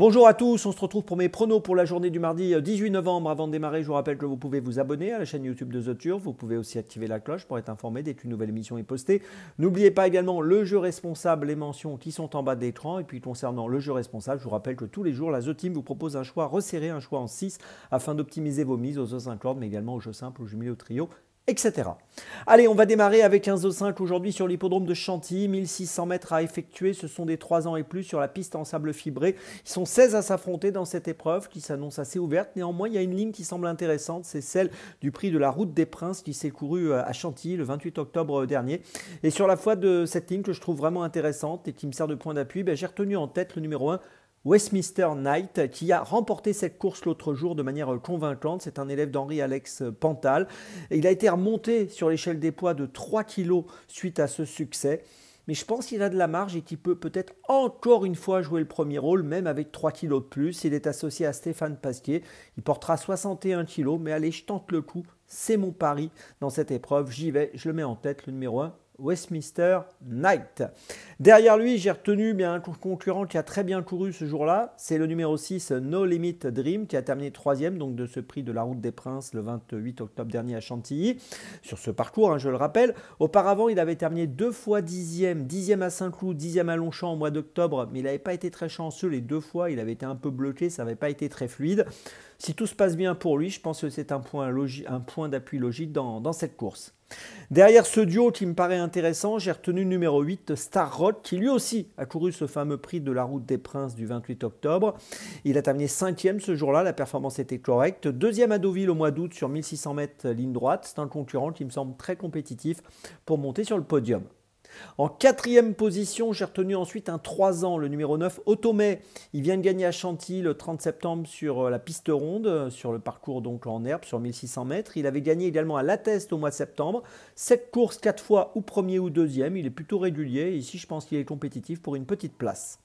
Bonjour à tous, on se retrouve pour mes pronos pour la journée du mardi 18 novembre. Avant de démarrer, je vous rappelle que vous pouvez vous abonner à la chaîne YouTube de The Turf. Vous pouvez aussi activer la cloche pour être informé dès qu'une nouvelle émission est postée. N'oubliez pas également le jeu responsable, les mentions qui sont en bas de l'écran. Et puis concernant le jeu responsable, je vous rappelle que tous les jours, la The Team vous propose un choix resserré, un choix en 6 afin d'optimiser vos mises aux jeux 5 cordes, mais également aux jeux simples, aux jumelés, au trio, etc. Allez, on va démarrer avec un zoo 5 aujourd'hui sur l'hippodrome de Chantilly. 1600 mètres à effectuer, ce sont des 3 ans et plus sur la piste en sable fibré. Ils sont 16 à s'affronter dans cette épreuve qui s'annonce assez ouverte. Néanmoins, il y a une ligne qui semble intéressante, c'est celle du prix de la Route des Princes qui s'est couru à Chantilly le 28 octobre dernier. Et sur la foi de cette ligne que je trouve vraiment intéressante et qui me sert de point d'appui, j'ai retenu en tête le numéro 1, Westminster Knight, qui a remporté cette course l'autre jour de manière convaincante. C'est un élève d'Henri-Alex Pantal. Il a été remonté sur l'échelle des poids de 3 kg suite à ce succès. Mais je pense qu'il a de la marge et qu'il peut peut-être encore une fois jouer le premier rôle, même avec 3 kg de plus. Il est associé à Stéphane Pasquier. Il portera 61 kg, mais allez, je tente le coup. C'est mon pari dans cette épreuve. J'y vais, je le mets en tête, le numéro 1. Westminster Knight. Derrière lui, j'ai retenu un concurrent qui a très bien couru ce jour-là. C'est le numéro 6, No Limit Dream, qui a terminé 3e donc de ce prix de la Route des Princes le 28 octobre dernier à Chantilly. Sur ce parcours, je le rappelle. Auparavant, il avait terminé 2 fois 10e, 10e à Saint-Cloud, 10e à Longchamp au mois d'octobre, mais il n'avait pas été très chanceux les 2 fois. Il avait été un peu bloqué, ça n'avait pas été très fluide. Si tout se passe bien pour lui, je pense que c'est un point d'appui logique dans cette course. Derrière ce duo qui me paraît intéressant, j'ai retenu le numéro 8, Star Rock, qui lui aussi a couru ce fameux prix de la Route des Princes du 28 octobre. Il a terminé 5e ce jour-là, la performance était correcte. 2e à Deauville au mois d'août sur 1600 mètres ligne droite. C'est un concurrent qui me semble très compétitif pour monter sur le podium. En 4e position, j'ai retenu ensuite un 3 ans, le numéro 9, Automay. Il vient de gagner à Chantilly le 30 septembre sur la piste ronde, sur le parcours donc en herbe, sur 1600 mètres. Il avait gagné également à l'Atteste au mois de septembre. 7 courses, 4 fois ou premier ou deuxième. Il est plutôt régulier. Ici, je pense qu'il est compétitif pour une petite place.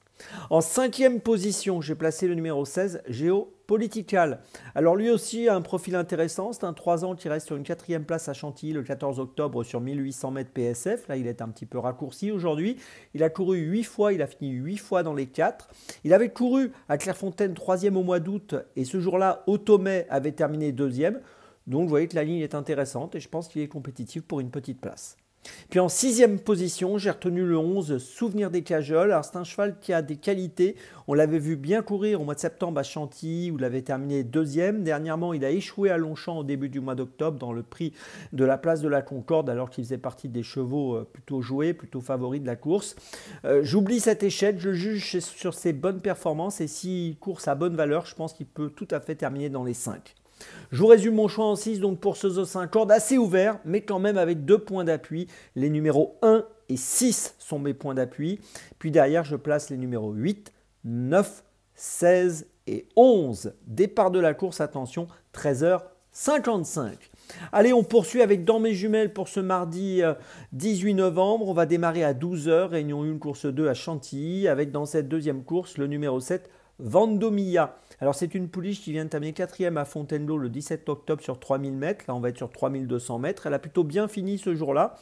En 5e position, j'ai placé le numéro 16, Geopolitical. Alors lui aussi a un profil intéressant, c'est un 3 ans qui reste sur une 4e place à Chantilly le 14 octobre sur 1800 mètres PSF. Là, il est un petit peu raccourci aujourd'hui. Il a couru 8 fois, il a fini 8 fois dans les 4. Il avait couru à Clairefontaine 3e au mois d'août et ce jour-là, Automay avait terminé 2e. Donc vous voyez que la ligne est intéressante et je pense qu'il est compétitif pour une petite place. Puis en 6e position, j'ai retenu le 11, Souvenir des Cajoles. Alors c'est un cheval qui a des qualités. On l'avait vu bien courir au mois de septembre à Chantilly où il avait terminé 2e. Dernièrement, il a échoué à Longchamp au début du mois d'octobre dans le prix de la place de la Concorde alors qu'il faisait partie des chevaux plutôt joués, plutôt favoris de la course. J'oublie cet échec, je juge sur ses bonnes performances et s'il court sa bonne valeur, je pense qu'il peut tout à fait terminer dans les 5. Je vous résume mon choix en 6, donc pour ce zoo 5 cordes assez ouvert, mais quand même avec 2 points d'appui. Les numéros 1 et 6 sont mes points d'appui. Puis derrière, je place les numéros 8, 9, 16 et 11. Départ de la course, attention, 13h55. Allez, on poursuit avec dans mes jumelles pour ce mardi 18 novembre. On va démarrer à 12h, réunion 1, course 2 à Chantilly, avec dans cette deuxième course le numéro 7, Vendomia. Alors c'est une pouliche qui vient de terminer 4e à Fontainebleau le 17 octobre sur 3000 mètres. Là on va être sur 3200 mètres. Elle a plutôt bien fini ce jour-là.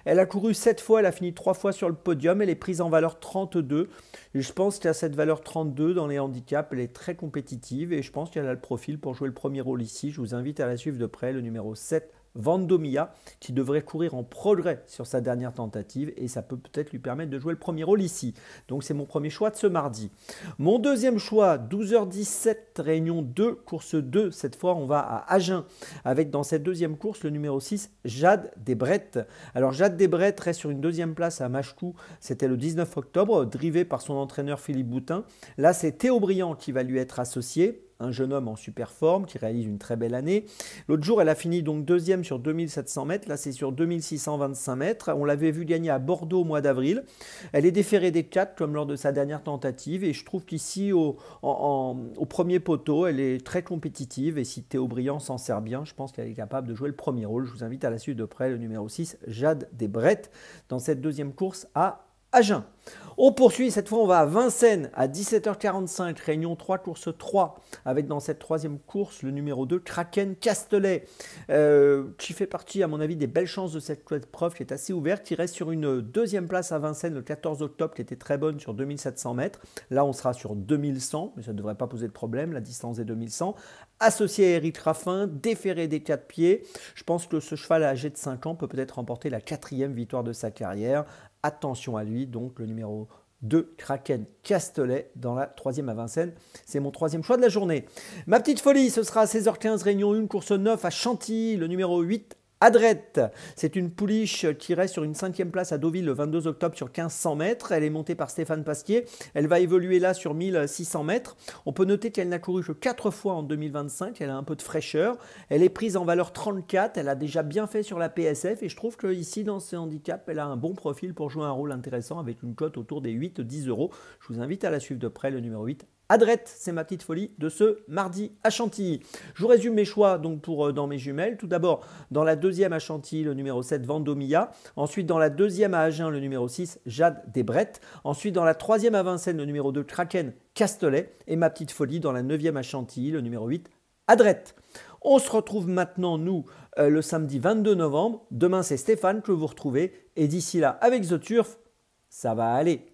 Elle a couru 7 fois, elle a fini 3 fois sur le podium. Elle est prise en valeur 32. Et je pense qu'à cette valeur 32 dans les handicaps, elle est très compétitive. Et je pense qu'elle a le profil pour jouer le premier rôle ici. Je vous invite à la suivre de près, le numéro 7. Vendomia qui devrait courir en progrès sur sa dernière tentative et ça peut peut-être lui permettre de jouer le premier rôle ici. Donc c'est mon premier choix de ce mardi. Mon deuxième choix, 12h17, réunion 2, course 2. Cette fois, on va à Agen avec dans cette deuxième course le numéro 6, Jade Desbrettes. Alors Jade Desbrettes reste sur une deuxième place à Machecou. C'était le 19 octobre, drivé par son entraîneur Philippe Boutin. Là, c'est Théo Briand qui va lui être associé. Un jeune homme en super forme qui réalise une très belle année. L'autre jour, elle a fini donc 2e sur 2700 mètres. Là, c'est sur 2625 mètres. On l'avait vu gagner à Bordeaux au mois d'avril. Elle est déférée des 4 comme lors de sa dernière tentative. Et je trouve qu'ici, au premier poteau, elle est très compétitive. Et si Théo Briand s'en sert bien, je pense qu'elle est capable de jouer le premier rôle. Je vous invite à la suite de près le numéro 6, Jade Desbrettes, dans cette deuxième course à Agen. On poursuit, cette fois on va à Vincennes à 17h45, réunion 3, course 3, avec dans cette troisième course le numéro 2, Kraken Castelet, qui fait partie à mon avis des belles chances de cette épreuve qui est assez ouverte, qui reste sur une deuxième place à Vincennes le 14 octobre, qui était très bonne sur 2700 mètres. Là on sera sur 2100, mais ça ne devrait pas poser de problème, la distance est 2100. Associé à Eric Raffin, déféré des 4 pieds, je pense que ce cheval âgé de 5 ans peut peut-être remporter la 4e victoire de sa carrière. Attention à lui, donc le numéro 2, Kraken Castelet, dans la 3e à Vincennes. C'est mon 3e choix de la journée. Ma petite folie, ce sera à 16h15, réunion 1, course 9 à Chantilly, le numéro 8, Adrette. C'est une pouliche qui reste sur une 5e place à Deauville le 22 octobre sur 1500 mètres. Elle est montée par Stéphane Pasquier. Elle va évoluer là sur 1600 mètres. On peut noter qu'elle n'a couru que 4 fois en 2025. Elle a un peu de fraîcheur. Elle est prise en valeur 34. Elle a déjà bien fait sur la PSF. Et je trouve qu'ici, dans ce handicap, elle a un bon profil pour jouer un rôle intéressant avec une cote autour des 8-10 euros. Je vous invite à la suivre de près, le numéro 8. Adrette, c'est ma petite folie de ce mardi à Chantilly. Je vous résume mes choix donc dans mes jumelles. Tout d'abord, dans la 2e à Chantilly, le numéro 7, Vendomia. Ensuite, dans la 2e à Agen, le numéro 6, Jade Desbrettes. Ensuite, dans la 3e à Vincennes, le numéro 2, Kraken Castelet. Et ma petite folie dans la 9e à Chantilly, le numéro 8, Adrette. On se retrouve maintenant, nous, le samedi 22 novembre. Demain, c'est Stéphane que vous retrouvez. Et d'ici là, avec The Turf, ça va aller.